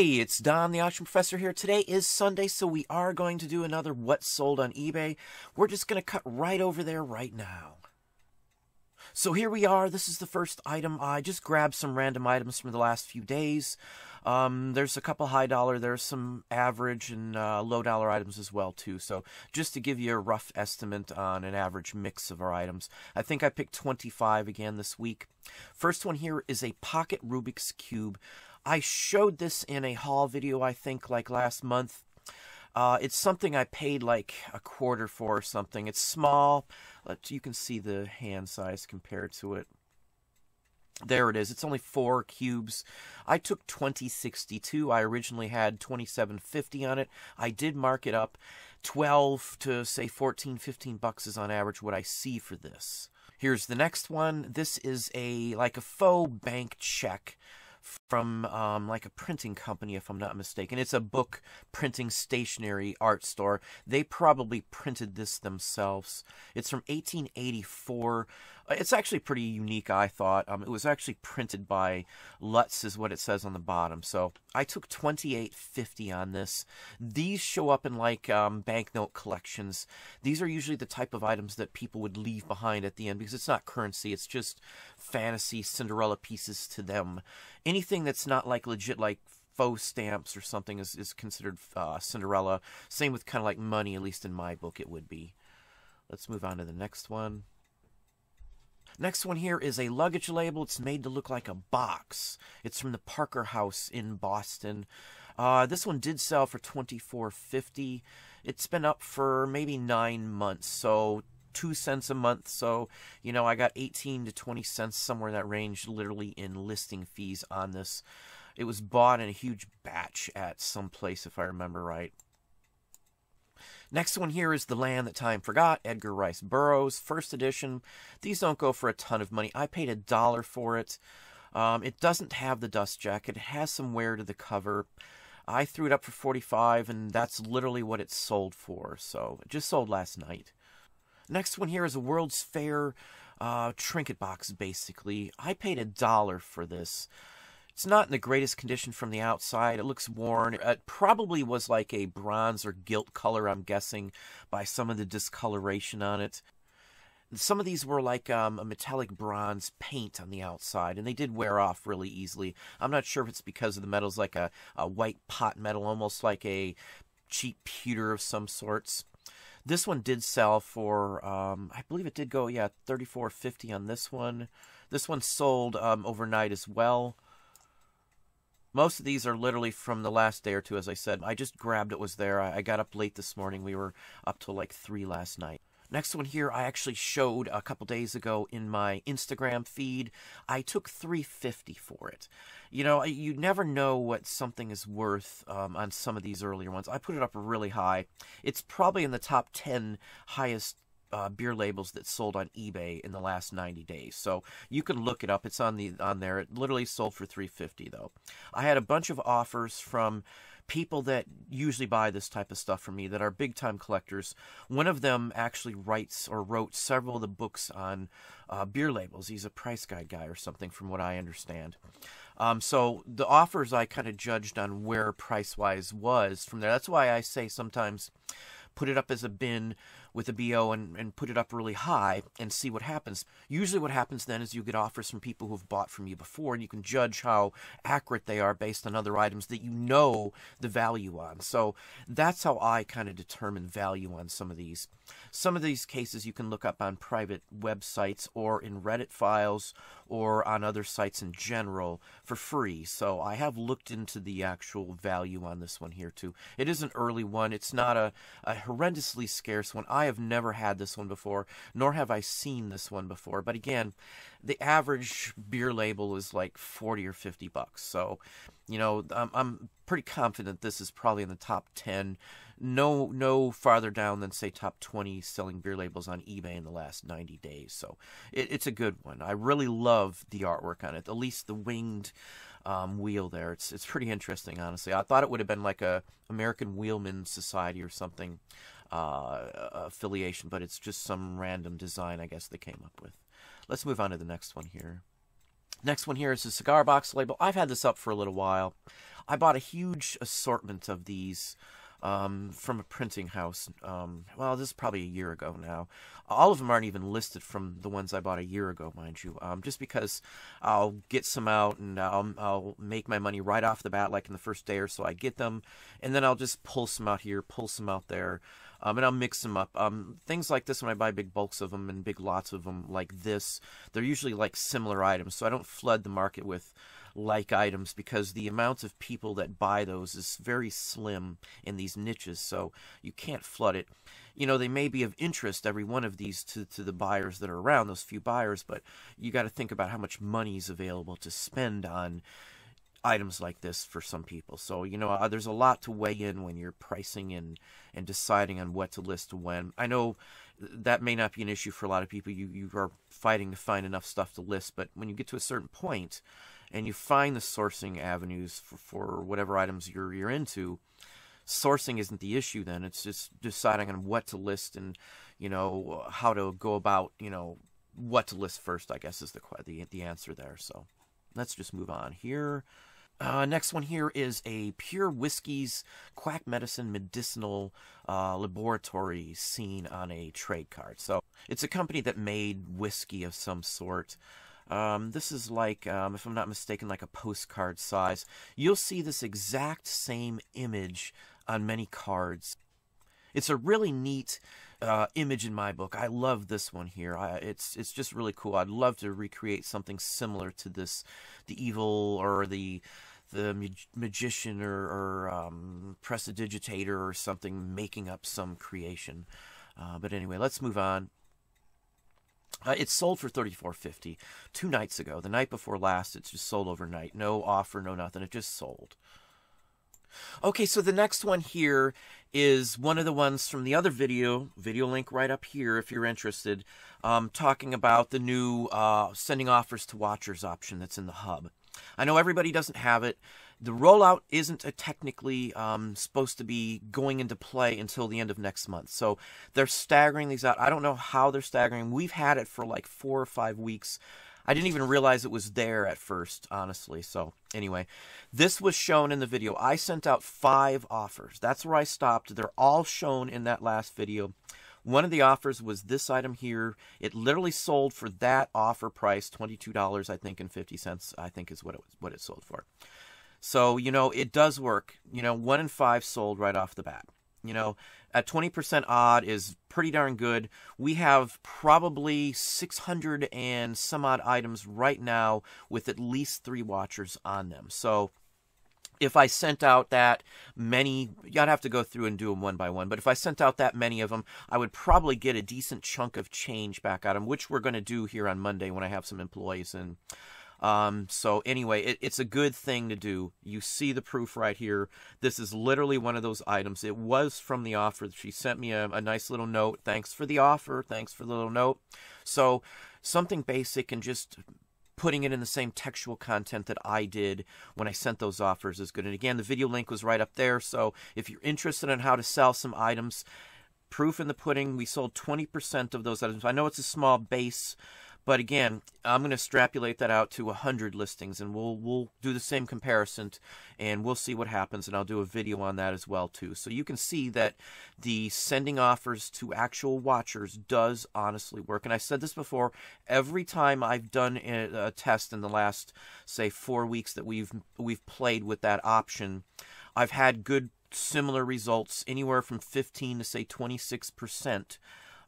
Hey, it's Don, the Auction Professor here. Today is Sunday, so we are going to do another What's Sold on eBay. We're just going to cut right over there right now. So here we are. This is the first item. I just grabbed some random items from the last few days. There's a couple high dollar, there's some average and low dollar items as well too. So just to give you a rough estimate on an average mix of our items. I think I picked 25 again this week. First one here is a pocket Rubik's Cube. I showed this in a haul video, I think, like last month. It's something I paid like a quarter for or something. It's small. You can see the hand size compared to it. There it is. It's only 4 cubes. I took $20.62. I originally had $27.50 on it. I did mark it up. 12 to say 14, 15 bucks is on average what I see for this. Here's the next one. This is like a faux bank check from like a printing company, if I'm not mistaken. It's a book printing stationery art store. They probably printed this themselves. It's from 1884. It's actually pretty unique, I thought. It was actually printed by Lutz, is what it says on the bottom. So I took $28.50 on this. These show up in like banknote collections. These are usually the type of items that people would leave behind at the end because it's not currency. It's just fantasy Cinderella pieces to them. Anything that's not like legit, like faux stamps or something is considered Cinderella. Same with kind of like money, at least in my book it would be. Let's move on to the next one. Next one here is a luggage label. It's made to look like a box. It's from the Parker House in Boston. This one did sell for $24.50. It's been up for maybe 9 months, so 2 cents a month. So, you know, I got 18 to 20 cents, somewhere in that range, literally in listing fees on this. It was bought in a huge batch at some place, if I remember right. Next one here is The Land That Time Forgot, Edgar Rice Burroughs, first edition. These don't go for a ton of money. I paid $1 for it. It doesn't have the dust jacket. It has some wear to the cover. I threw it up for 45, and that's literally what it sold for. So it just sold last night. Next one here is a World's Fair trinket box, basically. I paid $1 for this. It's not in the greatest condition from the outside. It looks worn. It probably was like a bronze or gilt color, I'm guessing, by some of the discoloration on it. Some of these were like a metallic bronze paint on the outside, and they did wear off really easily. I'm not sure if it's because of the metal's like a white pot metal, almost like a cheap pewter of some sorts. This one did sell for, I believe it did go, yeah, $34.50 on this one. This one sold overnight as well. Most of these are literally from the last day or two, as I said. I just grabbed it was there. I got up late this morning. We were up till like 3 last night. Next one here I actually showed a couple days ago in my Instagram feed. I took $3.50 for it. You know, you never know what something is worth on some of these earlier ones. I put it up really high. It's probably in the top 10 highest beer labels that sold on eBay in the last 90 days. So you can look it up. It's on there. It literally sold for $3.50 though. I had a bunch of offers from people that usually buy this type of stuff from me that are big time collectors. One of them actually wrote several of the books on beer labels. He's a price guide guy or something from what I understand. So the offers I kind of judged on where price wise was from there. That's why I say sometimes put it up as a bin with a BO and put it up really high and see what happens. Usually what happens then is you get offers from people who've bought from you before, and you can judge how accurate they are based on other items that you know the value on. So that's how I kind of determine value on some of these. Some of these cases you can look up on private websites or in Reddit files or on other sites in general for free. So I have looked into the actual value on this one here too. It is an early one. It's not a horrendously scarce one. I have never had this one before, nor have I seen this one before. But again, the average beer label is like 40 or 50 bucks. So, you know, I'm pretty confident this is probably in the top 10. No farther down than, say, top 20 selling beer labels on eBay in the last 90 days. So it's a good one. I really love the artwork on it, at least the winged wheel there. It's pretty interesting, honestly. I thought it would have been like a American Wheelman Society or something affiliation, but it's just some random design, I guess, they came up with. Let's move on to the next one here. Next one here is a cigar box label. I've had this up for a little while. I bought a huge assortment of these from a printing house. Well, this is probably a year ago now. All of them aren't even listed from the ones I bought a year ago, mind you. Just because I'll get some out and I'll make my money right off the bat, like in the first day or so I get them, and then I'll just pull some out here, pull some out there. And I'll mix them up. Things like this, when I buy big bulks of them and big lots of them like this, they're usually like similar items. So I don't flood the market with like items because the amount of people that buy those is very slim in these niches. So you can't flood it. You know, they may be of interest, every one of these, to the buyers that are around, those few buyers, but you got to think about how much money is available to spend on items like this for some people. So, you know, there's a lot to weigh in when you're pricing and deciding on what to list when. I know that may not be an issue for a lot of people. You are fighting to find enough stuff to list, but when you get to a certain point and you find the sourcing avenues for whatever items you're into, sourcing isn't the issue then. It's just deciding on what to list and, you know, how to go about, you know, what to list first, I guess, is the answer there. So let's just move on here. Next one here is a Pure Whiskey's Quack Medicine Medicinal Laboratory seen on a trade card. So it's a company that made whiskey of some sort. This is like, if I'm not mistaken, like a postcard size. You'll see this exact same image on many cards. It's a really neat image in my book. I love this one here. It's just really cool. I'd love to recreate something similar to this, the evil or the magician or prestidigitator or something making up some creation. But anyway, let's move on. It sold for $34.50 2 nights ago. The night before last, it's just sold overnight. No offer, no nothing. It just sold. Okay, so the next one here is one of the ones from the other video link right up here if you're interested, talking about the new sending offers to watchers option that's in the hub. I know everybody doesn't have it. The rollout isn't technically supposed to be going into play until the end of next month. So they're staggering these out. I don't know how they're staggering. We've had it for like 4 or 5 weeks. I didn't even realize it was there at first, honestly. So anyway, this was shown in the video. I sent out 5 offers. That's where I stopped. They're all shown in that last video. One of the offers was this item here. It literally sold for that offer price, $22, I think, and 50 cents, I think is what it sold for. So, you know, it does work. You know, 1 in 5 sold right off the bat. You know, at 20% odd is pretty darn good. We have probably 600 and some odd items right now with at least 3 watchers on them. So if I sent out that many, I'd have to go through and do them one by one, but if I sent out that many of them, I would probably get a decent chunk of change back at them, which we're going to do here on Monday when I have some employees in. So anyway, it's a good thing to do. You see the proof right here. This is literally one of those items. It was from the offer. She sent me a nice little note. Thanks for the offer. Thanks for the little note. So something basic and just putting it in the same textual content that I did when I sent those offers is good. And again, the video link was right up there. So if you're interested in how to sell some items, proof in the pudding, we sold 20% of those items. I know it's a small base, but again, I'm going to extrapolate that out to 100 listings, and we'll do the same comparison, and we'll see what happens, and I'll do a video on that as well, too. So you can see that the sending offers to actual watchers does honestly work. And I said this before, every time I've done a test in the last, say, 4 weeks that we've played with that option, I've had good similar results, anywhere from 15 to, say, 26%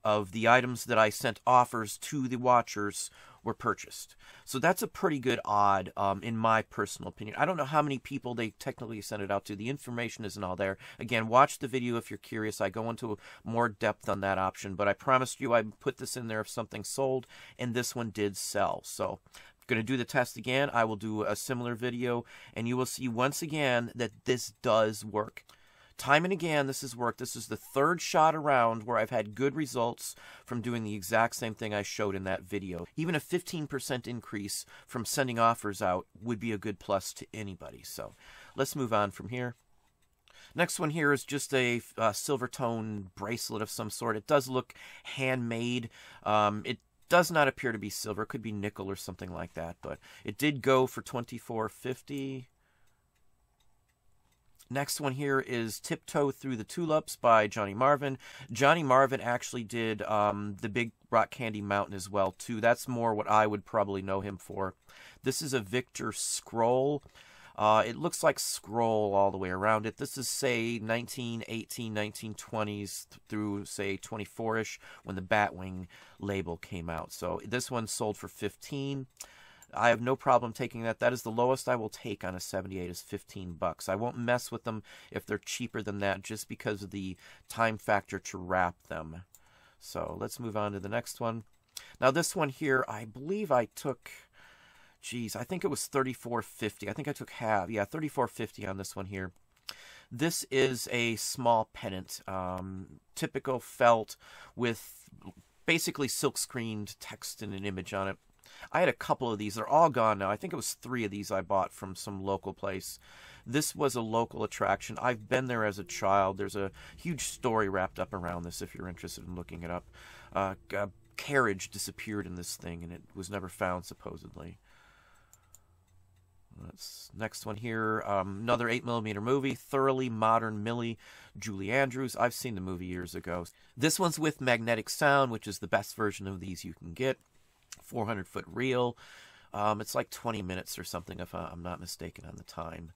of the items that I sent offers to the watchers were purchased. So that's a pretty good odd, in my personal opinion. I don't know how many people they technically sent it out to. The information isn't all there. Again, watch the video if you're curious. I go into more depth on that option, but I promised you I'd put this in there if something sold, and this one did sell. So I'm going to do the test again. I will do a similar video, and you will see once again that this does work. Time and again, this has worked. This is the 3rd shot around where I've had good results from doing the exact same thing I showed in that video. Even a 15% increase from sending offers out would be a good plus to anybody. So let's move on from here. Next one here is just a silver tone bracelet of some sort. It does look handmade. It does not appear to be silver. It could be nickel or something like that, but it did go for $24.50. Next one here is Tiptoe Through the Tulips by Johnny Marvin. Johnny Marvin actually did the Big Rock Candy Mountain as well, too. That's more what I would probably know him for. This is a Victor scroll. It looks like scroll all the way around it. This is, say, 1918, 1920s through, say, 24-ish when the Batwing label came out. So this one sold for $15. I have no problem taking that. That is the lowest I will take on a 78 is $15. I won't mess with them if they're cheaper than that just because of the time factor to wrap them. So let's move on to the next one. Now this one here, I believe I took, geez, I think it was $34.50. I think I took half. Yeah, $34.50 on this one here. This is a small pennant, typical felt with basically silk screened text and an image on it. I had a couple of these. They're all gone now. I think it was 3 of these I bought from some local place. This was a local attraction. I've been there as a child. There's a huge story wrapped up around this if you're interested in looking it up. A carriage disappeared in this thing, and it was never found, supposedly. Next one here, another 8mm movie, Thoroughly Modern Millie, Julie Andrews. I've seen the movie years ago. This one's with magnetic sound, which is the best version of these you can get. 400-foot reel. It's like 20 minutes or something if I'm not mistaken on the time.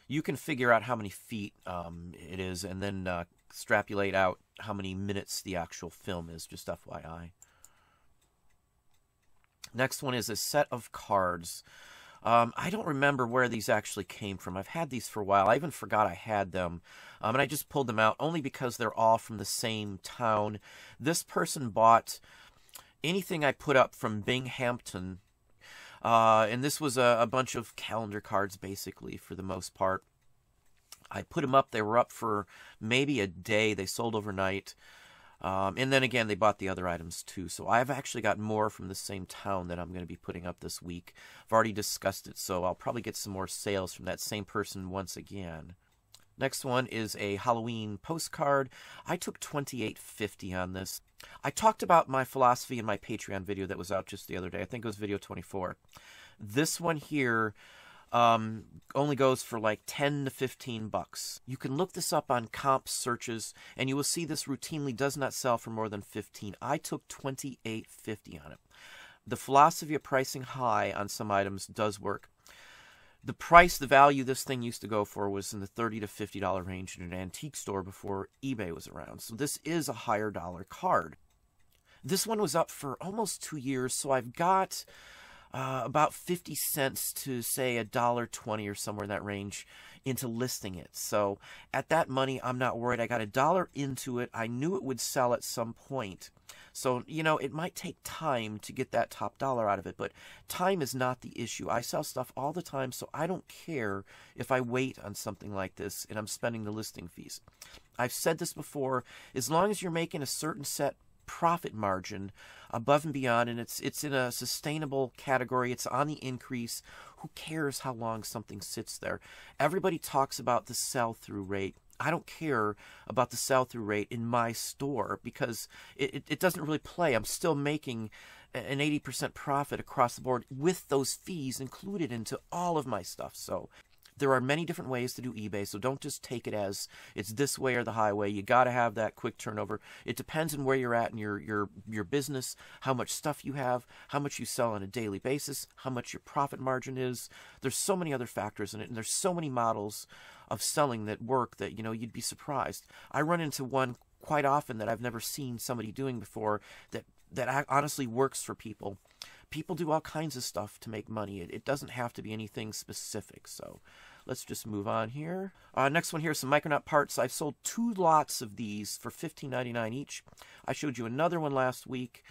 You can figure out how many feet it is and then extrapolate out how many minutes the actual film is, just FYI. Next one is a set of cards. I don't remember where these actually came from. I've had these for a while. I even forgot I had them. And I just pulled them out only because they're all from the same town. This person bought anything I put up from Binghamton, and this was a bunch of calendar cards, basically, for the most part. I put them up. They were up for maybe a day. They sold overnight. And then again, they bought the other items, too. So I've actually got more from the same town that I'm going to be putting up this week. I've already discussed it, so I'll probably get some more sales from that same person once again. Next one is a Halloween postcard. I took $28.50 on this. I talked about my philosophy in my Patreon video that was out just the other day. I think it was video 24. This one here only goes for like $10 to $15. You can look this up on comp searches, and you will see this routinely does not sell for more than $15. I took $28.50 on it. The philosophy of pricing high on some items does work. The price, the value this thing used to go for was in the $30 to $50 range in an antique store before eBay was around. So this is a higher dollar card. This one was up for almost 2 years, so I've got about 50 cents to, say, $1.20 or somewhere in that range into listing it. So at that money, I'm not worried. I got $1 into it. I knew it would sell at some point. So, you know, it might take time to get that top dollar out of it, but time is not the issue. I sell stuff all the time, so I don't care if I wait on something like this and I'm spending the listing fees. I've said this before, as long as you're making a certain set profit margin above and beyond, and it's in a sustainable category, it's on the increase, who cares how long something sits there? Everybody talks about the sell-through rate. I don't care about the sell-through rate in my store because it doesn't really play. I'm still making an 80% profit across the board with those fees included into all of my stuff. So there are many different ways to do eBay, so don't just take it as it's this way or the highway. You got to have that quick turnover. It depends on where you're at in your business, how much stuff you have, how much you sell on a daily basis, how much your profit margin is. There's so many other factors in it, and there's so many models of selling that work that, you know, you'd be surprised. I run into one quite often that I've never seen somebody doing before that honestly works for people. People do all kinds of stuff to make money. It doesn't have to be anything specific. So let's just move on here. Next one here is some Micronaut parts. I've sold 2 lots of these for $15.99 each. I showed you another one last week.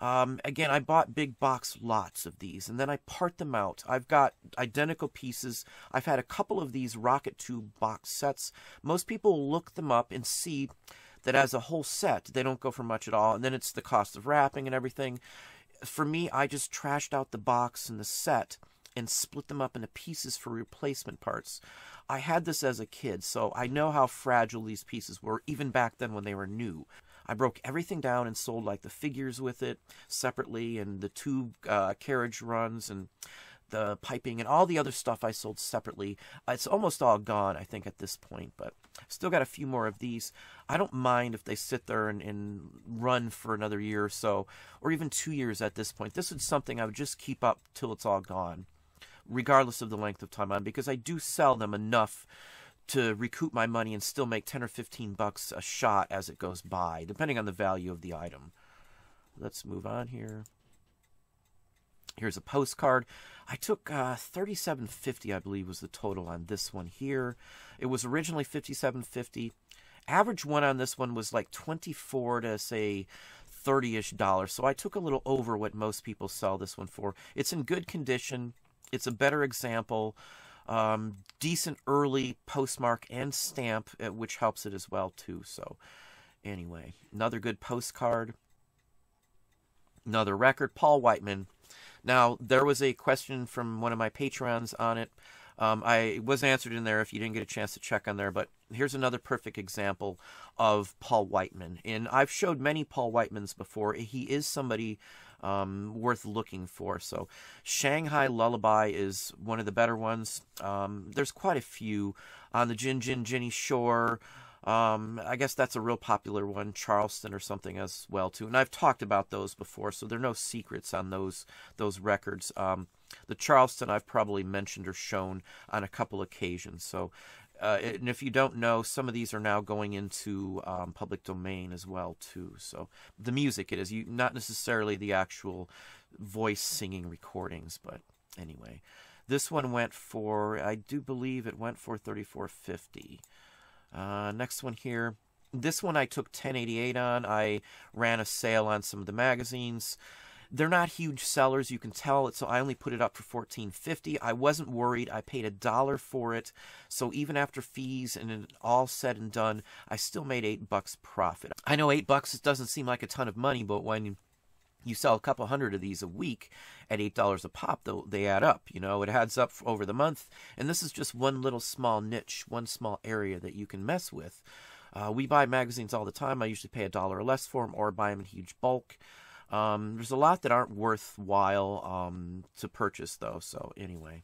Again, I bought big box lots of these, and then I part them out. I've got identical pieces. I've had a couple of these rocket tube box sets. Most people look them up and see that as a whole set, they don't go for much at all, and then it's the cost of wrapping and everything. For me, I just trashed out the box and the set and split them up into pieces for replacement parts. I had this as a kid, so I know how fragile these pieces were, even back then when they were new. I broke everything down and sold like the figures with it separately and the tube carriage runs, and the piping, and all the other stuff I sold separately. It's almost all gone, I think, at this point, but still got a few more of these. I don't mind if they sit there and run for another year or so, or even 2 years at this point. This is something I would just keep up till it's all gone, regardless of the length of time on, because I do sell them enough to recoup my money and still make 10 or 15 bucks a shot as it goes by, depending on the value of the item. Let's move on here. Here's a postcard. I took $37.50, I believe, was the total on this one here. It was originally $57.50. Average one on this one was like $24 to say $30-ish. So I took a little over what most people sell this one for. It's in good condition. It's a better example. Decent early postmark and stamp, which helps it as well too. So anyway, another good postcard. Another record, Paul Whiteman. Now, there was a question from one of my patrons on it. It was answered in there if you didn't get a chance to check on there, but here's another perfect example of Paul Whiteman. And I've showed many Paul Whitemans before. He is somebody worth looking for. So Shanghai Lullaby is one of the better ones. There's quite a few on the Gin Gin Ginny Shore. I guess that's a real popular one, Charleston or something as well too. And I've talked about those before, so there are no secrets on those records. The Charleston I've probably mentioned or shown on a couple occasions. So, and if you don't know, some of these are now going into public domain as well too. So the music it is, not necessarily the actual voice singing recordings, but anyway, this one went for, I do believe it went for $34.50. Next one here. This one I took $10.88 on. I ran a sale on some of the magazines. They're not huge sellers, you can tell it, so I only put it up for $14.50. I wasn't worried. I paid $1 for it. So even after fees and it all said and done, I still made $8 profit. I know $8 it doesn't seem like a ton of money, but when you sell a couple hundred of these a week at $8 a pop, though, they add up. You know, it adds up over the month. And this is just one little small niche, one small area that you can mess with. We buy magazines all the time. I usually pay $1 or less for them, or buy them in huge bulk. There's a lot that aren't worthwhile to purchase, though. So anyway.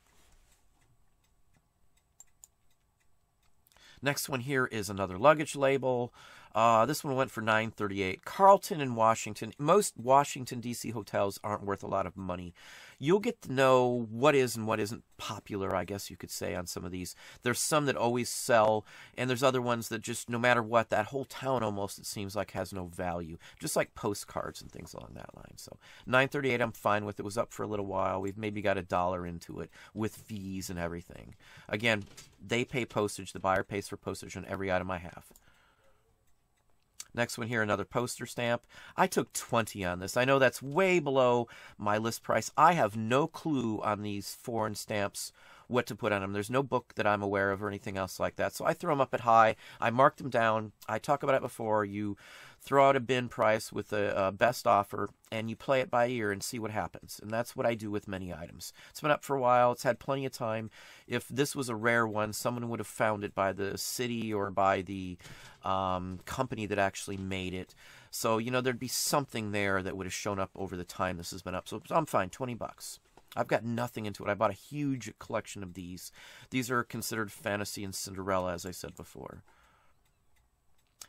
Next one here is another luggage label. This one went for $9.38. Carlton in Washington. Most Washington, D.C. hotels aren't worth a lot of money. You'll get to know what is and what isn't popular, I guess you could say, on some of these. There's some that always sell, and there's other ones that just, no matter what, that whole town almost, it seems like, has no value. Just like postcards and things along that line. So $9.38 I'm fine with. It was up for a little while. We've maybe got $1 into it with fees and everything. Again, they pay postage. The buyer pays for postage on every item I have. Next one here, another poster stamp. I took $20 on this. I know that's way below my list price. I have no clue on these foreign stamps what to put on them. There's no book that I'm aware of or anything else like that. So I throw them up at high. I mark them down. I talk about it before. You throw out a bin price with a best offer, and you play it by ear and see what happens. And that's what I do with many items. It's been up for a while. It's had plenty of time. If this was a rare one, someone would have found it by the city or by the company that actually made it. So, you know, there'd be something there that would have shown up over the time this has been up. So I'm fine, $20. I've got nothing into it. I bought a huge collection of these. These are considered fantasy and Cinderella, as I said before.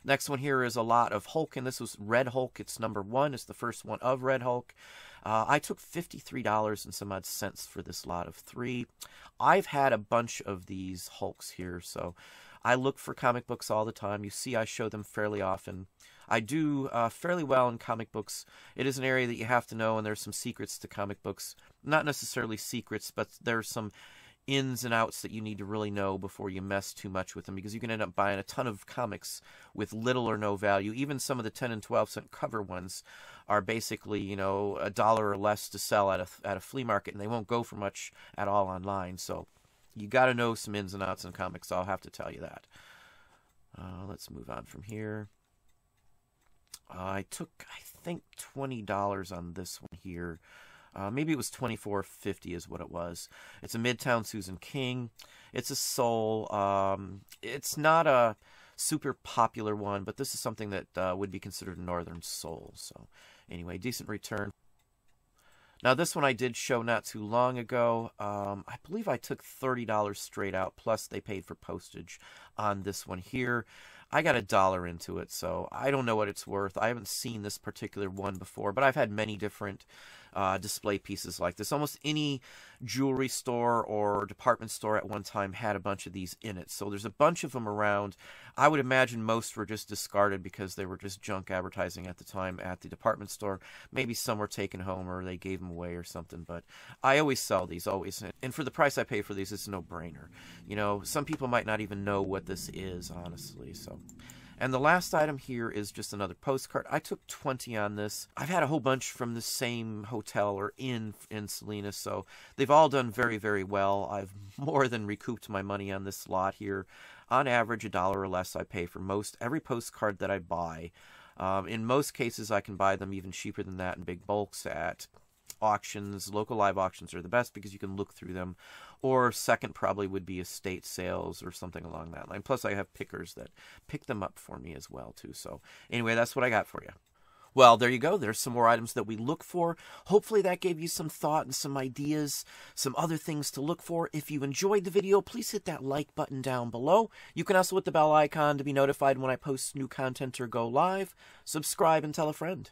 Next one here is a lot of Hulk, and this was Red Hulk. It's number 1. It's the first one of Red Hulk. I took $53 and some odd cents for this lot of 3. I've had a bunch of these Hulks here, so I look for comic books all the time. You see I show them fairly often. I do fairly well in comic books. It is an area that you have to know, and there's some secrets to comic books. Not necessarily secrets, but there's some ins and outs that you need to really know before you mess too much with them, because you can end up buying a ton of comics with little or no value. Even some of the 10 and 12 cent cover ones are basically, you know, $1 or less to sell at a flea market, and they won't go for much at all online. So you got to know some ins and outs in comics. I'll have to tell you that. Let's move on from here. I took, I think, $20 on this one here. Maybe it was $24.50 is what it was. It's a Midtown Susan King. It's a soul. It's not a super popular one, but this is something that would be considered a Northern soul. So anyway, decent return. Now, this one I did show not too long ago. I believe I took $30 straight out, plus they paid for postage on this one here. I got $1 into it, so I don't know what it's worth. I haven't seen this particular one before, but I've had many different display pieces like this. Almost any jewelry store or department store at one time had a bunch of these in it. So there's a bunch of them around. I would imagine most were just discarded because they were just junk advertising at the time at the department store. Maybe some were taken home or they gave them away or something. But I always sell these, always. And for the price I pay for these, it's a no-brainer. You know, some people might not even know what this is, honestly. So. And the last item here is just another postcard. I took 20 on this. I've had a whole bunch from the same hotel or in Salinas, so they've all done very, very well. I've more than recouped my money on this lot here. On average, $1 or less I pay for most every postcard that I buy. In most cases, I can buy them even cheaper than that in big bulks at auctions. Local live auctions are the best because you can look through them. Or second probably would be estate sales or something along that line. Plus I have pickers that pick them up for me as well too. So anyway, that's what I got for you. Well, there you go. There's some more items that we look for. Hopefully that gave you some thought and some ideas, some other things to look for. If you enjoyed the video, please hit that like button down below. You can also hit the bell icon to be notified when I post new content or go live. Subscribe and tell a friend.